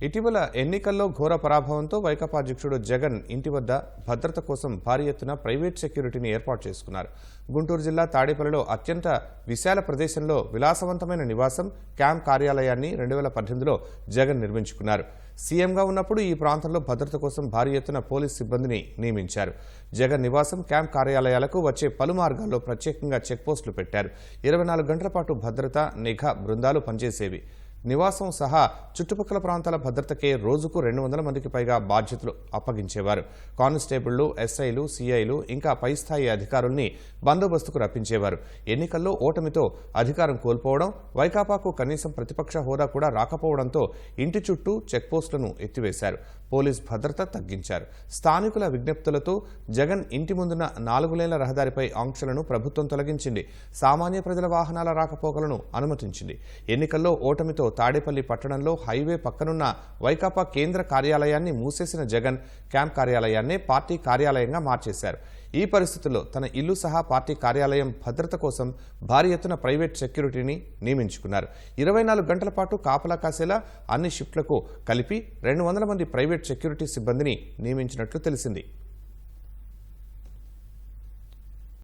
ఇటీవల ఎన్నికల్లో ఘోర పరాభవంతో వైకాపా అధ్యక్షుడు జగన్ ఇంటి వద్ద భద్రత కోసం భారీ ఎత్తున ప్రైవేట్ సెక్యూరిటీని ఏర్పాటు చేసుకున్నారు. గుంటూరు జిల్లా తాడేపల్లిలో అత్యంత విశాల ప్రదేశంలో విలాసవంతమైన నివాసం క్యాంప్ కార్యాలయాన్ని 2018లో జగన్ నిర్మించుకున్నారు. సీఎంగా ఉన్నప్పుడు ఈ ప్రాంతంలో భద్రత కోసం భారీ ఎత్తున పోలీస్ సిబ్బందిని నియమించారు. జగన్ నివాసం క్యాంప్ కార్యాలయాలకు వచ్చే పలు మార్గాల్లో ప్రత్యేకంగా చెక్పోస్టులు పెట్టారు. 24 గంటల పాటు భద్రత నిఘా బృందాలు పనిచేసేవి. నివాసం సహా చుట్టుపక్కల ప్రాంతాల భద్రతకే రోజుకు 200 మందికి పైగా బాధ్యతలు అప్పగించేవారు. కానిస్టేబుళ్లు, ఎస్ఐలు, సీఐలు ఇంకా పై స్థాయి అధికారుల్ని బందోబస్తుకు రప్పించేవారు. ఎన్నికల్లో ఓటమితో అధికారం కోల్పోవడం, వైకాపాకు కనీసం ప్రతిపక్ష హోదా కూడా రాకపోవడంతో ఇంటి చుట్టూ చెక్పోస్టులను ఎత్తివేశారు. పోలీస్ భద్రత తగ్గించారు. స్థానికుల విజ్ఞప్తులతో జగన్ ఇంటి ముందున్న 4 లేన్ల రహదారిపై ఆంక్షలను ప్రభుత్వం తొలగించింది. సామాన్య ప్రజల వాహనాల రాకపోకలను అనుమతించింది. ఎన్నికల్లో ఓటమితో తాడేపల్లి పట్టణంలో హైవే పక్కనున్న వైకాపా కేంద్ర కార్యాలయాన్ని మూసేసిన జగన్ క్యాంప్ కార్యాలయాన్నే పార్టీ కార్యాలయంగా మార్చేశారు. ఈ పరిస్థితుల్లో తన ఇల్లు సహా పార్టీ కార్యాలయం భద్రత కోసం భారీ ఎత్తున ప్రైవేట్ సెక్యూరిటీని నియమించుకున్నారు. 24 గంటల పాటు కాపలా కాసేలా అన్ని షిఫ్ట్లకు కలిపి 200 మంది ప్రైవేట్ సెక్యూరిటీ సిబ్బందిని నియమించినట్లు తెలిసింది.